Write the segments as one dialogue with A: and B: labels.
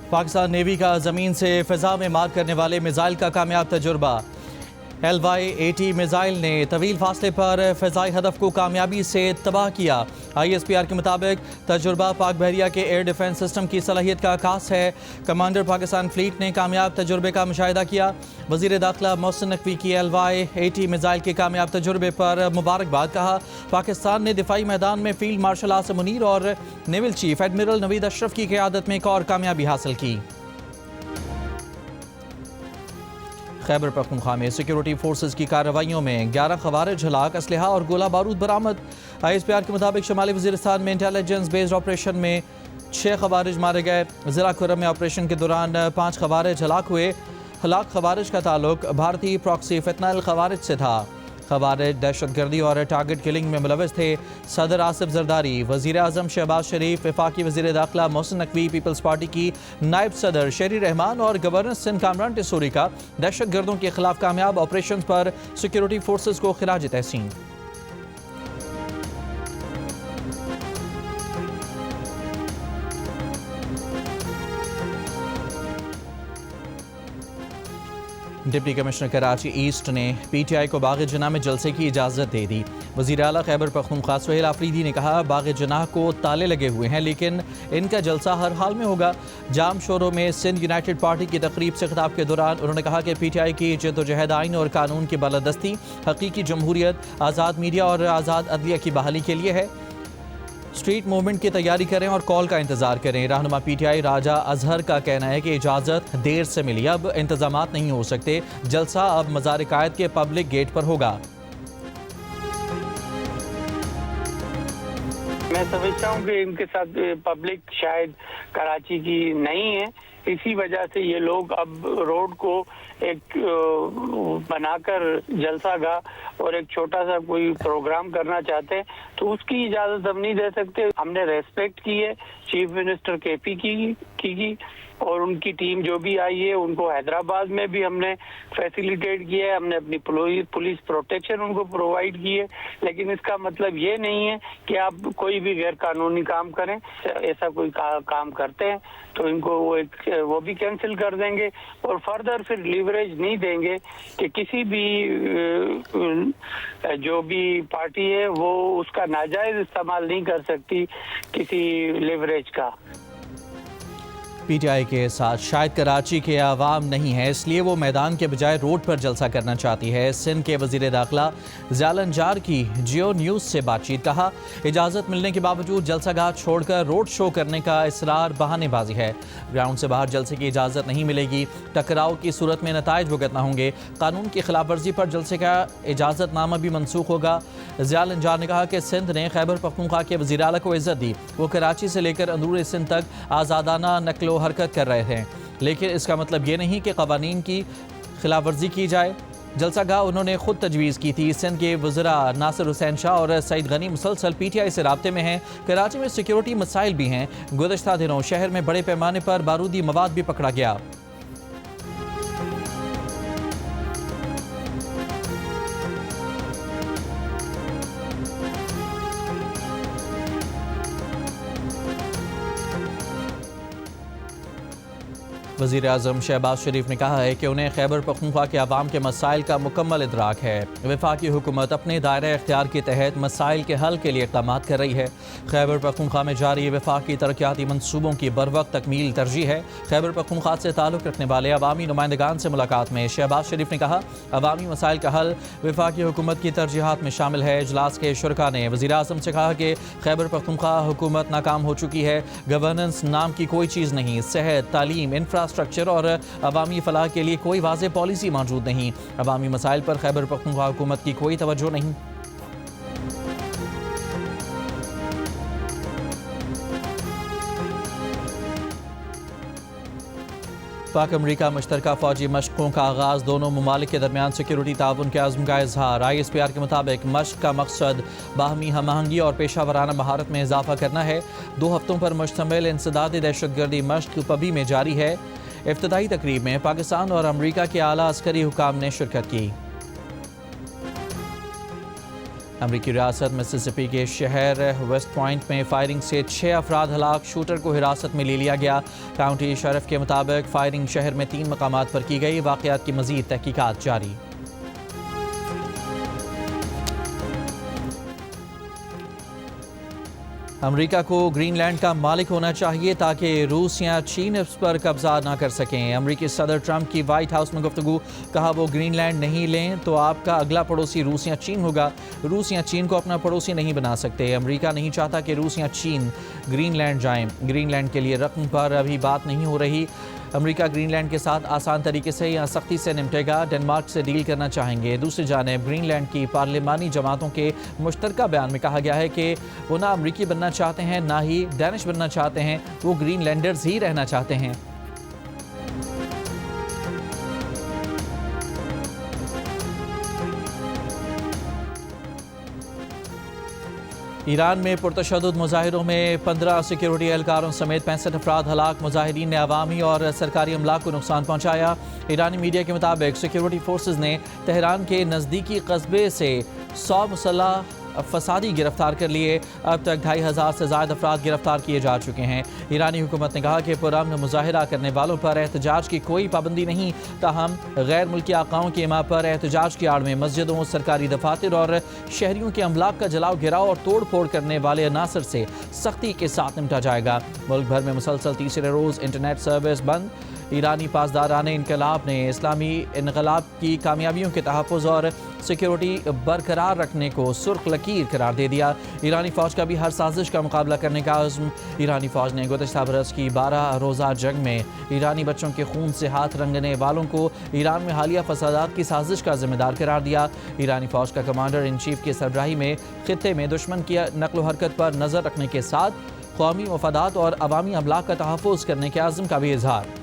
A: Pakistan navy का ज़मीन से फ़िज़ा में मार करने वाले मिसाइल का कामयाब तजुर्बा। LY-80 मिसाइल ने तवील फासले पर फ़िज़ाई हदफ को कामयाबी से तबाह किया। ISPR के मुताबिक तजुर्बा पाक बहरिया के एयर डिफेंस सिस्टम की सलाहियत का आकाश है। कमांडर पाकिस्तान फ्लीट ने कामयाब तजुर्बे का मुशाहिदा किया। वज़ीर दाखिला मोहसिन नकवी की LY-80 मिसाइल के कामयाब तजुर्बे पर मुबारकबाद कहा। पाकिस्तान ने दिफाई मैदान में फील्ड मार्शल आसिम मुनीर और naval chief admiral Naveed Ashraf की क़यादत में एक और कामयाबी हासिल की। खैबर पख्तूनख्वा में सिक्योरिटी फोर्सेज की कार्रवाइयों में 11 खवारिज हलाक, असलहा और गोला बारूद बरामद। ISPR के मुताबिक शुमाली वज़ीरिस्तान में इंटेलिजेंस बेस्ड ऑपरेशन में 6 खवारिज मारे गए। ज़िला खुर्रम में ऑपरेशन के दौरान 5 खवारिज हलाक हुए। हलाक खवारिज का ताल्लुक भारतीय प्रॉक्सी फितनल खवारिज से था। खवारिज दहशतगर्दी और टारगेट किलिंग में मुलविस थे। सदर आसिफ जरदारी, वज़ीर आज़म शहबाज शरीफ, वफाकी वज़ीर दाखिला मोहसिन नकवी, पीपल्स पार्टी की नायब सदर शेरी रहमान और गवर्नर सिंध कामरान टिसूरी का दहशतगर्दों के खिलाफ कामयाब ऑपरेशन पर सिक्योरिटी फोर्सेज को खिराज तहसीन। डिप्टी कमिश्नर कराची ईस्ट ने PTI को बाग जनाह में जलसे की इजाज़त दे दी। वज़ीर आला खैबर पख्तूनख्वा सुहेल आफरीदी ने कहा, बाग जनाह को ताले लगे हुए हैं लेकिन इनका जलसा हर हाल में होगा। जाम शोरों में सिंध यूनाइटेड पार्टी की तकरीब से खिताब के दौरान उन्होंने कहा कि PTI की जद्दोजहद आइन और कानून की बालादस्ती, हकीकी जमहूरियत, आज़ाद मीडिया और आज़ाद अदलिया की बहाली के लिए है। स्ट्रीट मूवमेंट की तैयारी करें और कॉल का इंतजार करें। रहनुमा PTI राजा अजहर का कहना है कि इजाज़त देर से मिली, अब इंतजामात नहीं हो सकते। जलसा अब मज़ार कायद के पब्लिक गेट पर होगा।
B: मैं समझता हूँ कि इनके साथ पब्लिक शायद कराची की नहीं है, इसी वजह से ये लोग अब रोड को एक बनाकर जलसागाह और एक छोटा सा कोई प्रोग्राम करना चाहते हैं, तो उसकी इजाजत हम नहीं दे सकते। हमने रेस्पेक्ट की है चीफ मिनिस्टर KP की और उनकी टीम जो भी आई है, उनको हैदराबाद में भी हमने फैसिलिटेट किया है, हमने अपनी पुलिस प्रोटेक्शन उनको प्रोवाइड की है। लेकिन इसका मतलब ये नहीं है कि आप कोई भी गैर कानूनी काम करें। ऐसा कोई काम करते हैं तो इनको वो भी कैंसिल कर देंगे और फर्दर फिर लीवरेज नहीं देंगे कि किसी भी जो भी पार्टी है वो उसका नाजायज इस्तेमाल नहीं कर सकती किसी लीवरेज का।
A: PTI के साथ शायद कराची के आवाम नहीं है, इसलिए वो मैदान के बजाय रोड पर जलसा करना चाहती है। सिंध के वज़ीर दाखिला ज़ालंजार की जियो न्यूज़ से बातचीत। कहा, इजाज़त मिलने के बावजूद जलसागाह छोड़कर रोड शो करने का इसरार बहानेबाजी है। ग्राउंड से बाहर जलसे की इजाज़त नहीं मिलेगी। टकराव की सूरत में नताइज भुगतना होंगे। कानून की खिलाफ वर्जी पर जलसे का इजाज़तनामा भी मनसूख होगा। ज़ालंजार ने कहा कि सिंध ने खैबर पख्तूनख्वा के वज़ीर आला को इज़्ज़त दी। वो कराची से लेकर अंदरूनी सिंध तक आज़ादाना नकलो हरकत कर रहे थे, लेकिन इसका मतलब ये नहीं कि कवानीन की खिलाफ वर्जी की जाए। जलसागाह उन्होंने खुद तजवीज़ की थी। सिंध के वज़रा नासिर हुसैन शाह और सईद गनी मुसलसल PTI से राब्ते में हैं। कराची में सिक्योरिटी मसाइल भी हैं। गुज़श्ता दिनों शहर में बड़े पैमाने पर बारूदी मवाद भी पकड़ा गया। वज़ीर आज़म शहबाज शरीफ ने कहा है कि उन्हें खैबर पख्तूनख्वा के अवाम के मसाइल का मुकम्मल इदराक है। वफाकी हुकूमत अपने दायरे इख्तियार के तहत मसाइल के हल के लिए इक़दाम कर रही है। खैबर पख्तूनख्वा में जारी वफाकी तरक्याती मनसूबों की बरवक्त तकमील तरजीह है। खैबर पख्तूनख्वा से ताल्लुक़ रखने वाले अवामी नुमाइंदगान से मुलाकात में शहबाज शरीफ ने कहा, अवामी मसाइल का हल वफाकी हुकूमत की तरजीहात में शामिल है। इजलास के शुरका ने वज़ीर आज़म से कहा कि खैबर पख्तूनख्वा हुकूमत नाकाम हो चुकी है। गवर्नेंस नाम की कोई चीज़ नहीं, सेहत, तालीम, इंफ्रास्ट्रक्चर और अवामी फलाह के लिए कोई वाज़ेह पॉलिसी मौजूद नहीं। अवामी मसाइल पर खैबर पख्तूनख्वा हुकूमत की कोई तवज्जो नहीं। पाक अमरीका मुश्तरका फ़ौजी मशक़ों का आगाज़, दोनों ममालिक के दरमियान सिक्योरिटी ताउन के अज़्म का इजहार। ISPR के मुताबिक मशक़ का मकसद बाहमी हमआहंगी और पेशा वराना महारत में इजाफ़ा करना है। 2 हफ्तों पर मुश्तमिल इंसदादी दहशतगर्दी मशक़ पबी में जारी है। इफ्तिताई तकरीब में पाकिस्तान और अमरीका के आला अस्करी हुकाम ने शिरकत की। अमरीकी रियासत मिसिसिपी के शहर वेस्ट पॉइंट में फायरिंग से 6 अफराद हलाक, शूटर को हिरासत में ले लिया गया। काउंटी शरीफ के मुताबिक फायरिंग शहर में 3 मकामात पर की गई। वाक़यात की मज़ीद तहकीकात जारी। अमेरिका को ग्रीनलैंड का मालिक होना चाहिए ताकि रूस या चीन इस पर कब्जा ना कर सकें। अमेरिकी सदर ट्रंप की वाइट हाउस में गुफ्तगू, कहा वो ग्रीनलैंड नहीं लें तो आपका अगला पड़ोसी रूस या चीन होगा। रूस या चीन को अपना पड़ोसी नहीं बना सकते। अमेरिका नहीं चाहता कि रूस या चीन ग्रीनलैंड जाएं। ग्रीनलैंड के लिए रकम पर अभी बात नहीं हो रही। अमेरिका ग्रीनलैंड के साथ आसान तरीके से या सख्ती से निपटेगा। डेनमार्क से डील करना चाहेंगे। दूसरी जानिब ग्रीनलैंड की पार्लिमानी जमातों के मुश्तरका बयान में कहा गया है कि वो ना अमरीकी बनना चाहते हैं ना ही डैनिश बनना चाहते हैं, वो ग्रीनलैंडर्स ही रहना चाहते हैं। ईरान में पुरतशद्दुद मुजाहिरों में 15 सिक्योरिटी एहलकारों समेत 65 अफराद हलाक। मुजाहिरीन ने अवामी और सरकारी अमलाक को नुकसान पहुंचाया। ईरानी मीडिया के मुताबिक सिक्योरिटी फोर्सेज ने तेहरान के नज़दीकी कस्बे से 100 मुसल्लह फसादी गिरफ्तार कर लिए। अब तक 2500 से ज़्यादा अफराद गिरफ्तार किए जा चुके हैं। ईरानी हुकूमत ने कहा कि पुरअमन मुजाहिरा करने वालों पर एहतजाज की कोई पाबंदी नहीं, ताहम गैर मुल्की आकाओं की इमा पर एहतजाज की आड़ में मस्जिदों, सरकारी दफातर और शहरियों के अमलाक का जलाओ गिराव और तोड़ फोड़ करने वाले अनासर से सख्ती के साथ निपटा जाएगा। मुल्क भर में मुसलसल तीसरे रोज़ इंटरनेट सर्विस बंद। ईरानी पासदाराने इनकलाब ने इस्लामी इनकलाब की कामयाबियों के तहफ़्फ़ुज़ और सिक्योरिटी बरकरार रखने को सुर्ख लकीर करार दे दिया। ईरानी फ़ौज का भी हर साजिश का मुकाबला करने का अज़्म। ईरानी फ़ौज ने गुज़श्ता बरस की 12 रोज़ा जंग में ईरानी बच्चों के खून से हाथ रंगने वालों को ईरान में हालिया फसादात की साजिश का जिम्मेदार करार दिया। ईरानी फ़ौज का कमांडर इन चीफ की सरबराही में खित्ते में दुश्मन की नकलो हरकत पर नज़र रखने के साथ क़ौमी मफादात और अवामी अमलाक का तहफ़्फ़ुज़ करने के आज़म का भी इजहार।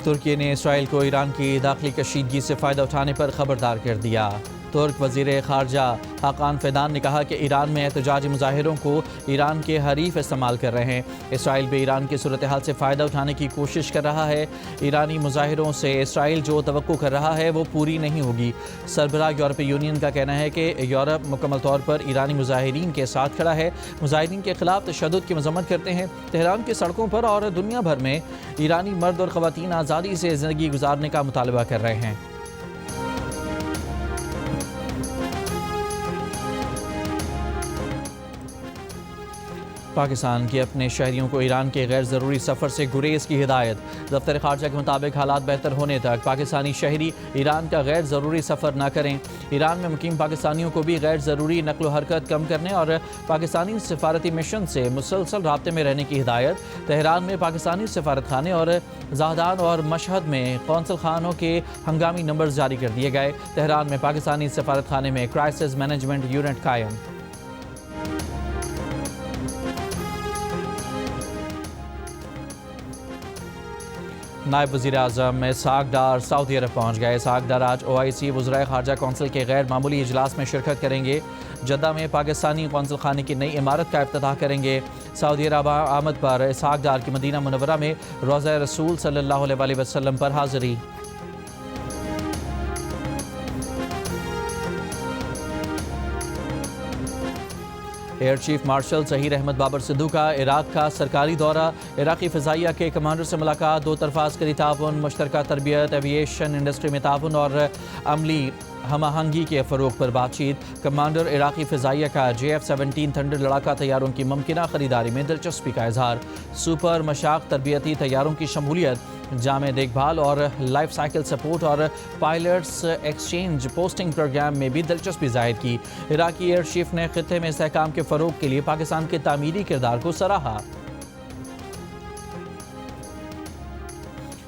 A: तुर्की ने इसराइल को ईरान की दाखिली कशीदगी से फ़ायदा उठाने पर खबरदार कर दिया। तुर्क वज़ीर ख़ारजा हाकान फ़ैदान ने कहा कि ईरान में एहतजाजी मुजाहिरों को ईरान के हरीफ इस्तेमाल कर रहे हैं। इसराइल भी ईरान की सूरत हाल से फ़ायदा उठाने की कोशिश कर रहा है। ईरानी मुजाहिरों से इसराइल जो तवक्को कर रहा है वो पूरी नहीं होगी। सरबराह यूरोपीय यूनियन का कहना है कि यूरोप मुकम्मल तौर पर ईरानी मुजाहिरीन के साथ खड़ा है। मुजाहिरीन के खिलाफ तशद्दुद की मज़म्मत करते हैं। तेहरान की सड़कों पर और दुनिया भर में ईरानी मर्द और ख़वातीन आज़ादी से ज़िंदगी गुजारने का मुतालबा कर रहे हैं। पाकिस्तान के अपने शहरियों को ईरान के गैर ज़रूरी सफ़र से गुरेज की हिदायत। दफ्तर ख़ारजा के मुताबिक हालात बेहतर होने तक पाकिस्तानी शहरी ईरान का गैर ज़रूरी सफ़र न करें। ईरान में मुकीम पाकिस्तानियों को भी गैर ज़रूरी नकलो हरकत कम करने और पाकिस्तानी सफारती मिशन से मुसलसल राब्ते में रहने की हिदायत। तेहरान में पाकिस्तानी सफारत खाने और ज़ाहदान और मशहद में कौंसल खानों के हंगामी नंबर जारी कर दिए गए। तेहरान में पाकिस्तानी सफारत खाने में क्राइसिस मैनेजमेंट यूनिट कायम। नायब वज़ीर आज़म इसहाक़ डार सऊदी अरब पहुँच गए। इसहाक़ डार आज OIC वज़राए ख़ारजा कौंसिल के गैर मामूली इजलास में शिरकत करेंगे। जद्दा में पाकिस्तानी कौंसिल खाने की नई इमारत का इफ्तिताह करेंगे। सऊदी अरब आमद पर इसहाक़ डार की मदीना मुनव्वरा में रोज़ा रसूल सल्लल्लाहु अलैहि वसल्लम पर हाज़िरी। Air chief marshal Zaheer Ahmed Babar Sidhu का इराक़ का सरकारी दौरा। इराक़ी फ़िज़ाइया के कमांडर से मुलाकात। दो तरफ़ा अस्करी ताउन, मुश्तरका तरबियत, एविएशन इंडस्ट्री में ताउन और अमली हम-आहंगी के फ़रोग़ पर बातचीत। कमांडर इराक़ी फ़िज़ाइया का JF-17 थंडर लड़ाका तैयारों की मुमकिना ख़रीदारी में दिलचस्पी का इजहार। सुपर मशाक तरबियती तैयारों की शमूलियत, जामे देखभाल और लाइफ साइकिल सपोर्ट और पायलट्स एक्सचेंज पोस्टिंग प्रोग्राम में भी दिलचस्पी जाहिर की। इराक़ी एयर चीफ ने ख़ित्ते में इस्तेहकाम के फ़रोग़ के लिए पाकिस्तान के तामीरी किरदार को सराहा।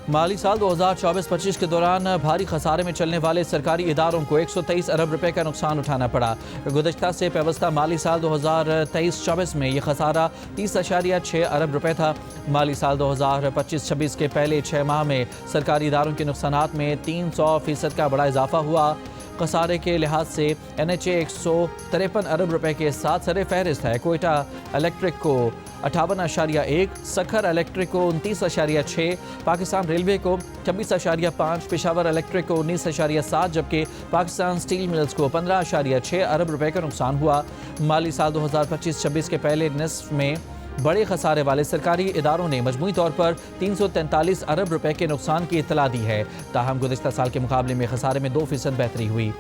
A: माली साल 2024-25 के दौरान भारी खसारे में चलने वाले सरकारी इदारों को 123 अरब रुपए का नुकसान उठाना पड़ा। गुज़श्ता से पेवस्ता माली साल 2023-24 में यह खसारा 30.6 अरब रुपए था। माली साल 2025-26 के पहले 6 माह में सरकारी इदारों के नुकसानात में 300% का बड़ा इजाफा हुआ। खसारे के लिहाज से NHA 153 अरब रुपए के साथ सरे फहरिस्त है। कोयटा इलेक्ट्रिक को 58.1, सखर इलेक्ट्रिक को 29.6, पाकिस्तान रेलवे को 26.5, पेशावर इलेक्ट्रिक को 19.7, जबकि पाकिस्तान स्टील मिल्स को 15.6 अरब रुपए का नुकसान हुआ। माली साल 2025-26 के पहले निस्फ में बड़े खसारे वाले सरकारी इदारों ने मजमूई तौर पर 343 अरब रुपए के नुकसान की इत्तला दी है। ताहम गुज़िश्ता साल के मुकाबले में खसारे में 2% बेहतरी हुई।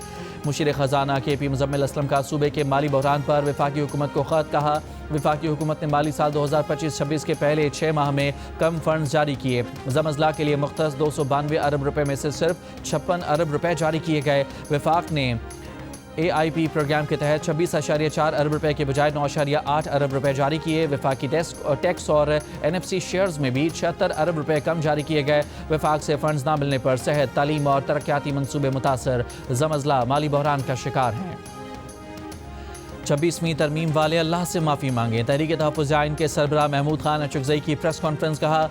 A: मुशीर ख़जाना KP मुज़म्मिल असलम का सूबे के माली बहरान पर वफाकी हुकूमत को ख़त। कहा, वफाकी हुकूमत ने माली साल 2025-26 के पहले 6 माह में कम फंड जारी किए। ज़म अज़ला के लिए मुख्तस 292 अरब रुपए में से सिर्फ 56 अरब रुपए जारी किए गए। वफाक ने AIP प्रोग्राम के तहत 26.4 अरब रुपए के बजाय 9.8 अरब रुपए जारी किए। वफाकी टैक्स और NFC शेयर्स में भी 76 अरब रुपए कम जारी किए गए। वफाक से फंड्स ना मिलने पर सेहत, तालीम और तरक्याती मंसूबे मुतासर। ज़म-अज़ला माली बहरान का शिकार हैं। 26वीं तरमीम वाले अल्लाह से माफ़ी मांगे। तहरीक तहफ़्फ़ुज़ आइन के सरबराह महमूद खान अचकज़ई की प्रेस कॉन्फ्रेंस। कहा,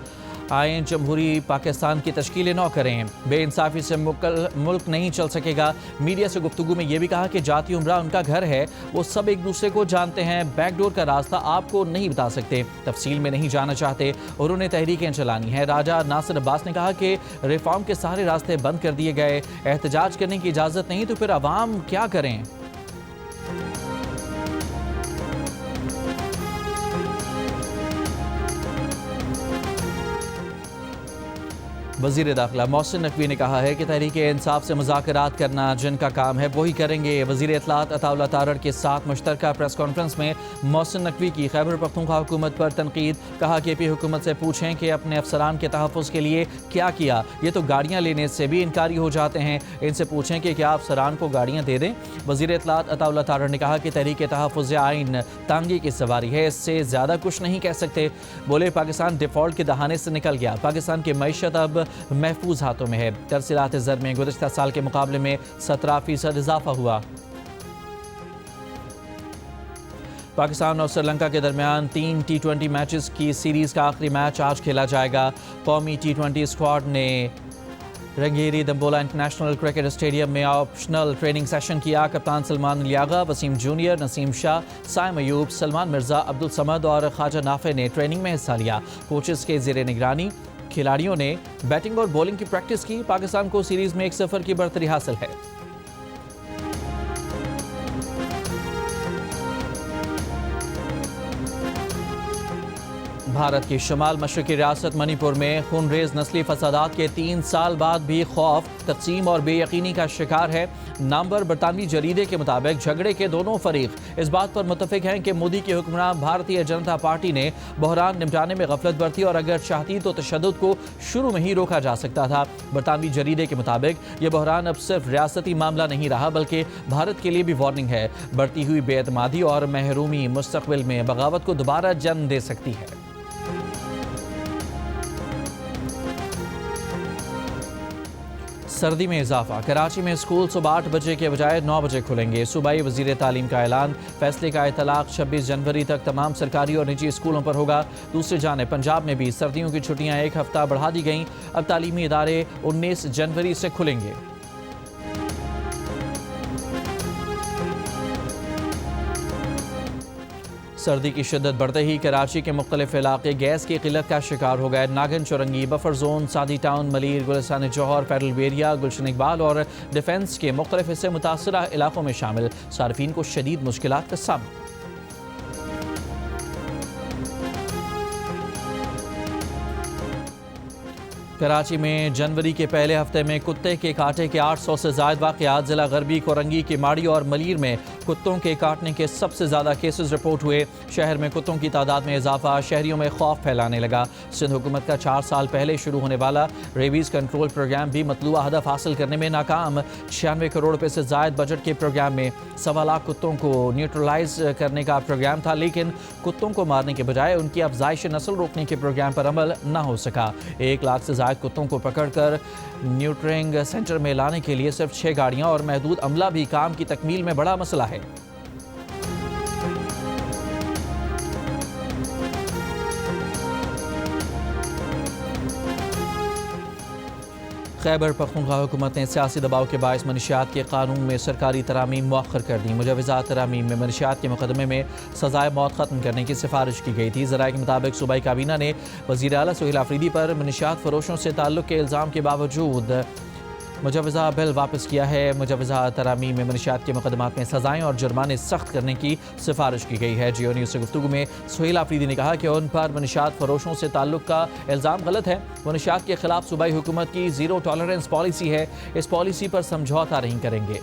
A: आइन जमहूरी पाकिस्तान की तश्कील न करें, बेइंसाफ़ी से मुल्क नहीं चल सकेगा। मीडिया से गुफ्तगू में यह भी कहा कि जाती उम्रा उनका घर है, वो सब एक दूसरे को जानते हैं, बैकडोर का रास्ता आपको नहीं बता सकते, तफसील में नहीं जाना चाहते और उन्हें तहरीकें चलानी है। राजा नासिर अब्बास ने कहा कि रिफॉर्म के सारे रास्ते बंद कर दिए गए, एहतजाज करने की इजाज़त नहीं तो फिर अवाम क्या करें। वज़ीर दाखिला मोहसिन नकवी ने कहा है कि तहरीक इंसाफ से मुज़ाकरात करना जिनका काम है वही करेंगे। वज़ीर इत्तलात अताउल्लाह तारड़ के साथ मुश्तरका प्रेस कॉन्फ्रेंस में मोहसिन नकवी की खैबर पख्तूनख्वा हुकूमत पर तनकीद। कहा, KP हुकूमत से पूछें कि अपने अफसरान के तहफ़्फ़ुज़ के लिए क्या किया। ये तो गाड़ियाँ लेने से भी इनकारी हो जाते हैं, इनसे पूछें कि क्या अफसरान को गाड़ियाँ दे दें। वज़ीर इत्तलात अताउल्लाह तारड़ ने कहा कि तहरीक तहफ़्फ़ुज़ आइन तांगी की सवारी है, इससे ज़्यादा कुछ नहीं कह सकते। बोले, पाकिस्तान डिफ़ॉल्ट के दहाने से निकल गया, पाकिस्तान की मईशत अब महफूज हाथों में है। तरसीलात ज़र में गुज़िश्ता साल के मुकाबले में 17% इजाफा हुआ। पाकिस्तान और श्रीलंका के दरमियान 3 T20 मैचेस की सीरीज़ का आखिरी मैच आज खेला जाएगा। कौमी T20 स्क्वाड ने रंगेरी दम्बोला इंटरनेशनल क्रिकेट स्टेडियम में ऑप्शनल ट्रेनिंग सेशन किया। कप्तान सलमान लियागा, वसीम जूनियर, नसीम शाह, साइम अयूब, सलमान मिर्ज़ा, अब्दुल समद और ख्वाजा नाफे ने ट्रेनिंग में हिस्सा लिया। कोचेस के ज़ेरे निगरानी खिलाड़ियों ने बैटिंग और बॉलिंग की प्रैक्टिस की। पाकिस्तान को सीरीज में 1-0 की बढ़तरी हासिल है। भारत की शुमाल मशरकी रियासत मणिपुर में खूनरेज नस्ली फसादात के 3 साल बाद भी खौफ, तक़सीम और बेयकीनी का शिकार है। नामवर बरतानवी जरीदे के मुताबिक झगड़े के दोनों फरीक इस बात पर मुत्तफिक हैं कि मोदी की हुक्मरान भारतीय जनता पार्टी ने बहरान निपटाने में गफलत बरती और अगर चाहती तो तशद्दुद को शुरू में ही रोका जा सकता था। बरतानवी जरीदे के मुताबिक ये बहरान अब सिर्फ रियासती मामला नहीं रहा बल्कि भारत के लिए भी वार्निंग है। बढ़ती हुई बेएतमादी और महरूमी मुस्तकबिल में बगावत को दोबारा जन्म दे सकती है। सर्दी में इजाफा, कराची में स्कूल सुबह 8 बजे के बजाय 9 बजे खुलेंगे। सूबाई वज़ीर तालीम का ऐलान, फैसले का इतलाक़ 26 जनवरी तक तमाम सरकारी और निजी स्कूलों पर होगा। दूसरी जानिब पंजाब में भी सर्दियों की छुट्टियां 1 हफ्ता बढ़ा दी गईं। अब तालीमी इदारे 19 जनवरी से खुलेंगे। सर्दी की शिद्दत बढ़ते ही कराची के मुख्तलिफ इलाके गैस की किल्लत का शिकार हो गए। नागन चुरंगी, बफर जोन, सादी टाउन, मलीर, गुलिस्तान जौहर, फेडरल एरिया, गुलशन इकबाल और डिफेंस के मुख्तलिफ हिस्से मुतासरा इलाकों में शामिल। सार्फिन को शदीद मुश्किलात का सामना। कराची में जनवरी के पहले हफ्ते में कुत्ते के काटे के 800 से ज़ायद वाक़यात। ज़िला गरबी, कोरंगी, किमाड़ी और मलीर में कुत्तों के काटने के सबसे ज़्यादा केसेस रिपोर्ट हुए। शहर में कुत्तों की तादाद में इजाफा शहरियों में खौफ फैलाने लगा। सिंध हुकूमत का 4 साल पहले शुरू होने वाला रेबीज़ कंट्रोल प्रोग्राम भी मतलूबा हदफ हासिल करने में नाकाम। 96 करोड़ रुपये से ज़ायद बजट के प्रोग्राम में 1.25 लाख कुत्तों को न्यूट्रलाइज करने का प्रोग्राम था, लेकिन कुत्तों को मारने के बजाय उनकी अफजाइश नस्ल रोकने के प्रोग्राम पर अमल न हो सका। 1 लाख से कुत्तों को पकड़कर न्यूट्रिंग सेंटर में लाने के लिए सिर्फ 6 गाड़ियां और महदूद अमला भी काम की तकमील में बड़ा मसला है। खैबर पख्तूनख्वा हुकूमत ने सियासी दबाव के बायस मनशियात के कानून में सरकारी तरामीम मौखर कर दी। मुजवज़ा तरामीम में मनशियात के मुकदमे में सजाए मौत ख़त्म करने की सिफारिश की गई थी। ज़राए के मुताबिक सूबाई काबीना ने वज़ीर आला सुहेल आफरीदी पर मनशियात फरोशों से ताल्लुक़ के इल्ज़ाम के बावजूद मुजवज़ा बिल वापस किया है। मुजवज़ा तरामीम में मनशियात के मुकदमात में सज़ाएँ और जुर्माने सख्त करने की सिफारिश की गई है। जियो न्यूज़ से गुफ्तगू में सुहेल आफरीदी ने कहा कि उन पर मनशियात फरोशों से ताल्लुक़ का इल्ज़ाम गलत है। मनशियात के खिलाफ सूबाई हुकूमत की ज़ीरो टॉलरेंस पॉलिसी है, इस पॉलिसी पर समझौता नहीं करेंगे।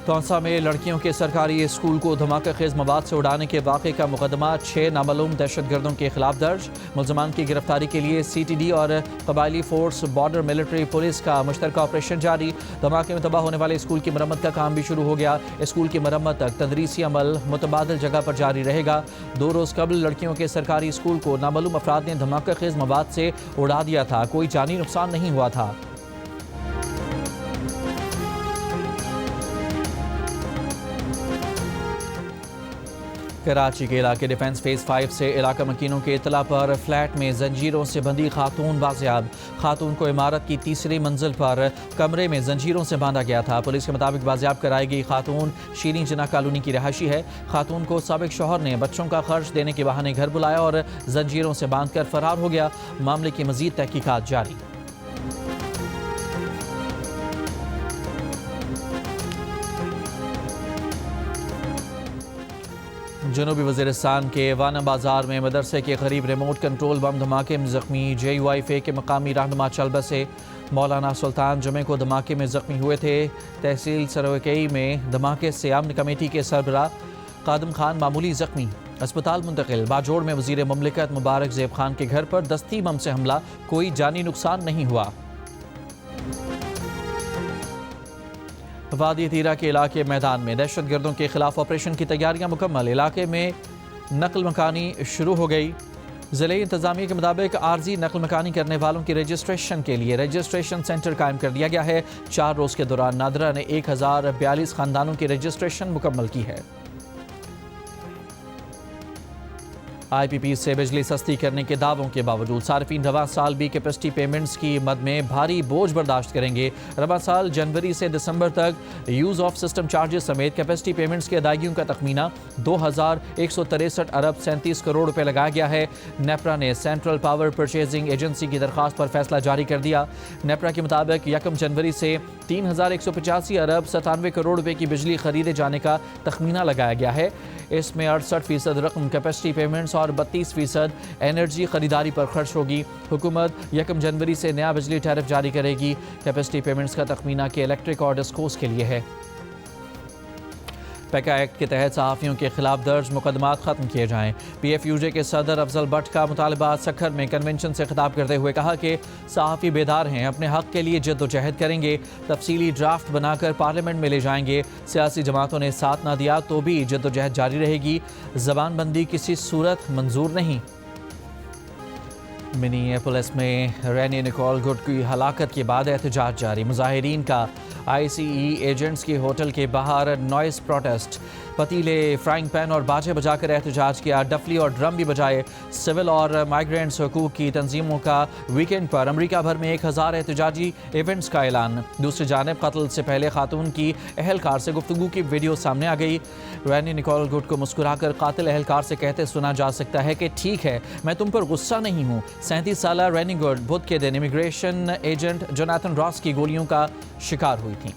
A: तौसा में लड़कियों के सरकारी स्कूल को धमाका खेज मवाद से उड़ाने के वाक़े का मुकदमा 6 नामालूम दहशतगर्दों के खिलाफ दर्ज। मुल्ज़मान की गिरफ्तारी के लिए CTD और कबायली फोर्स बॉर्डर मिलिट्री पुलिस का मुश्तरका ऑपरेशन जारी। धमाके में तबाह होने वाले स्कूल की मरम्मत का काम भी शुरू हो गया। स्कूल की मरम्मत तक तदरीसी अमल मुतबादिल जगह पर जारी रहेगा। 2 रोज़ कबल लड़कियों के सरकारी स्कूल को नामालूम अफराद ने धमाका खेज मवाद से उड़ा दिया था। कोई जानी नुकसान नहीं हुआ था। कराची के इलाके डिफेंस फेज 5 से इलाका मकीनों के इतला पर फ्लैट में जंजीरों से बंधी खातून बाजियाब। खातून को इमारत की तीसरी मंजिल पर कमरे में जंजीरों से बांधा गया था। पुलिस के मुताबिक बाजियाब कराई गई खातून शीरीं जिना कॉलोनी की रहायशी है। खातून को साबिक शौहर ने बच्चों का खर्च देने के बहाने घर बुलाया और जंजीरों से बांधकर फरार हो गया। मामले की मजीद तहकीकात जारी। जनूबी वज़ीरिस्तान के वाना बाजार में मदरसे के करीब रिमोट कंट्रोल बम धमाके में ज़ख्मी। JUIF के मकामी रहनुमा चल बसे। मौलाना सुल्तान जुमे को धमाके में ज़ख्मी हुए थे। तहसील सरवकई में धमाके से अमन कमेटी के सरबराह कादम खान मामूली ज़ख्मी, अस्पताल मुंतकिल। बाजोड़ में वज़ीर मुमलिकत मुबारक ज़ेब खान के घर पर दस्ती बम से हमला, कोई जानी नुकसान नहीं हुआ। वादी तीरा के इलाके मैदान में दहशतगर्दों के खिलाफ ऑपरेशन की तैयारियां मुकम्मल। इलाके में नकल मकानी शुरू हो गई। ज़िले इंतजामिया के मुताबिक आर्जी नकल मकानी करने वालों की रजिस्ट्रेशन के लिए रजिस्ट्रेशन सेंटर कायम कर दिया गया है। 4 रोज़ के दौरान नादरा ने 1042 खानदानों की रजिस्ट्रेशन मुकम्मल की है। IPP से बिजली सस्ती करने के दावों के बावजूद सार्फिन रवां साल भी कैपेसिटी पेमेंट्स की मद में भारी बोझ बर्दाश्त करेंगे। रवां साल जनवरी से दिसंबर तक यूज़ ऑफ सिस्टम चार्जेस समेत कैपेसिटी पेमेंट्स की अदायगियों का तखमीना 2163 अरब 37 करोड़ रुपए लगाया गया है। नेपरा ने सेंट्रल पावर परचेजिंग एजेंसी की दरख्वास्त पर फैसला जारी कर दिया। नेपरा के मुताबिक 1 जनवरी से 3185 अरब 97 करोड़ रुपए की बिजली खरीदे जाने का तखमीना लगाया गया है। इसमें 68% रकम कैपेसिटी पेमेंट्स और 32% एनर्जी खरीदारी पर खर्च होगी। हुकूमत 1 जनवरी से नया बिजली टैरिफ जारी करेगी। कैपेसिटी पेमेंट्स का तखमीना के इलेक्ट्रिक और डिस्कोस के लिए है। पैका एक्ट के तहत सहाफ़ियों के खिलाफ दर्ज मुकदमात ख़त्म किए जाएँ। PFUJ के सदर अफजल भट्ट का मुतालबा सखर में कन्वेंशन से खिताब करते हुए कहा कि सहाफ़ी बेदार हैं, अपने हक़ के लिए जद्दोजहद करेंगे। तफसीली ड्राफ्ट बनाकर पार्लियामेंट में ले जाएंगे। सियासी जमातों ने साथ ना दिया तो भी जद्दोजहद जारी रहेगी। ज़बानबंदी किसी सूरत मंजूर नहीं। मिनियापोलिस में रैनी निकोल गुड की हलाकत के बाद एहतजाज जारी। मुजाहिरीन का ICE एजेंट्स के होटल के बाहर नॉइस प्रोटेस्ट, पतीले, फ्राइंग पैन और बाजे बजाकर एहतजाज किया। डफली और ड्रम भी बजाए। सिविल और माइग्रेंट्स हकूक़ की तंजीमों का वीकेंड पर अमरीका भर में 1000 एहतजाजी इवेंट्स का ऐलान। दूसरी जानिब कत्ल से पहले खातून की अहलकार से गुफ्तगू की वीडियो सामने आ गई। रैनी निकोल गुड को मुस्कुराकर कातिल अहलकार से कहते सुना जा सकता है कि ठीक है, मैं तुम पर गुस्सा नहीं हूँ। 37 साल रैनी गुड बुध के दिन इमिग्रेशन एजेंट जोनाथन रॉस की गोलियों का शिकार हुई थी।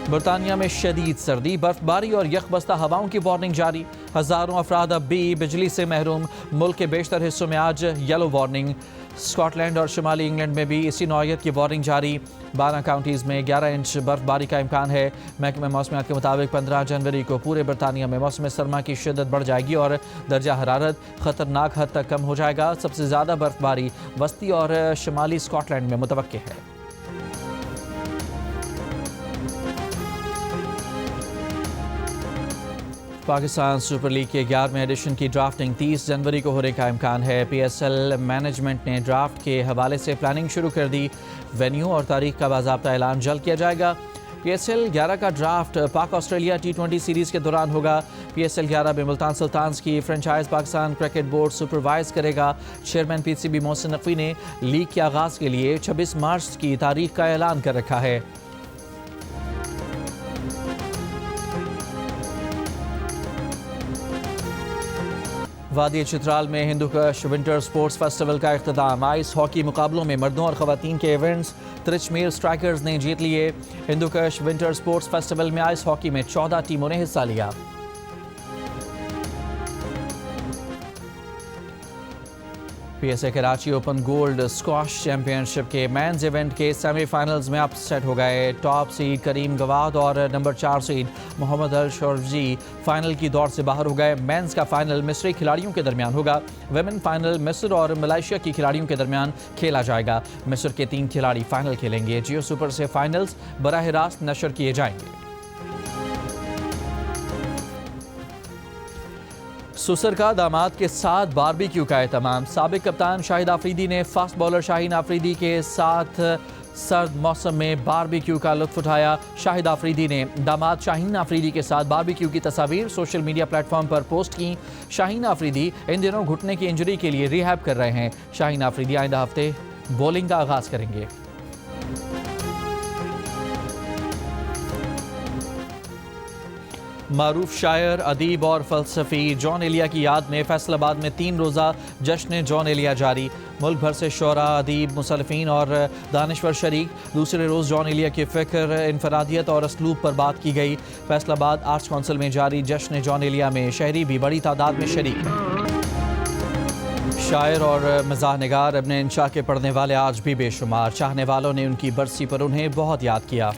A: बरतानिया में शदीद सर्दी, बर्फबारी और यखबस्ता हवाओं की वार्निंग जारी। हज़ारों अफराद अब भी बिजली से महरूम। मुल्क के बेशतर हिस्सों में आज येलो वार्निंग। स्कॉटलैंड और शुमाली इंग्लैंड में भी इसी नौयत की वार्निंग जारी। 12 काउंटीज़ में 11 इंच बर्फबारी का इम्कान है। महकमे मौसमियात के मुताबिक 15 जनवरी को पूरे बरतानिया में मौसम सरमा की शिद्दत बढ़ जाएगी और दर्जा हरारत ख़तरनाक हद तक कम हो जाएगा। सबसे ज़्यादा बर्फबारी वस्ती और शुमाली स्कॉटलैंड में मुतवक्के है। पाकिस्तान सुपर लीग के 11वें एडिशन की ड्राफ्टिंग 30 जनवरी को होने का इम्कान है। PSL मैनेजमेंट ने ड्राफ्ट के हवाले से प्लानिंग शुरू कर दी। वेन्यू और तारीख का बाज़ाब्ता ऐलान जल्द किया जाएगा। PSL 11 का ड्राफ्ट पाक ऑस्ट्रेलिया T20 सीरीज़ के दौरान होगा। PSL 11 में मुल्तान सुल्तान्स की franchise Pakistan cricket board supervise करेगा। चेयरमैन PCB मोहसिन नकवी ने लीग के आगाज़ के लिए 26 मार्च की तारीख का ऐलान कर रखा है। वादी चित्राल में हिंदू कश विंटर स्पोर्ट्स फेस्टिवल का इख्तिताम। आइस हॉकी मुकाबलों में मर्दों और ख़वातीन के इवेंट्स त्रिचमेर स्ट्राइकर्स ने जीत लिए। हिंदू कश विंटर स्पोर्ट्स फेस्टिवल में आइस हॉकी में 14 टीमों ने हिस्सा लिया। PSA Karachi open gold squash championship के मेंस इवेंट के सेमीफाइनल्स में अपसेट हो गए। टॉप सीड करीम गवाद और नंबर 4 सीड मोहम्मद अल शोरजी फाइनल की दौड़ से बाहर हो गए। मेंस का फाइनल मिस्री खिलाड़ियों के दरमियान होगा। वेमेन फाइनल मिस्र और मलेशिया की खिलाड़ियों के दरमियान खेला जाएगा। मिस्र के 3 खिलाड़ी फाइनल खेलेंगे। जियो सुपर से फाइनल्स बराह रास्त नशर किए जाएंगे। सुसर का दामाद के साथ बारबेक्यू का एहतमाम। साबिक कप्तान शाहिद आफरीदी ने फास्ट बॉलर शाहीन आफरीदी के साथ सर्द मौसम में बारबेक्यू का लुत्फ उठाया। शाहिद आफरीदी ने दामाद शाहीन आफरीदी के साथ बारबेक्यू की तस्वीर सोशल मीडिया प्लेटफॉर्म पर पोस्ट की। शाहीन आफरीदी इन दिनों घुटने की इंजरी के लिए रिहैब कर रहे हैं। शाहीन आफरीदी आइंदा हफ्ते बॉलिंग का आगाज करेंगे। मारूफ शायर, अदीब और फ़लसफ़ी जॉन एलिया की याद में फैसलाबाद में 3 रोज़ा जश्न जॉन एलिया जारी। मुल्क भर से शोरा, अदीब, मुसल्लिफ़ीन और दानिश्वर शरीक। दूसरे रोज़ जॉन एलिया की फ़िक्र, इनफरादियत और असलूब पर बात की गई। फैसलाबाद आर्ट्स काउंसिल में जारी जश्न जॉन एलिया में शहरी भी बड़ी तादाद में शरीक। शायर और मज़ाह निगार अपने इंशा के पढ़ने वाले आज भी बेशुमार। चाहने वालों ने उनकी बरसी पर उन्हें बहुत याद किया।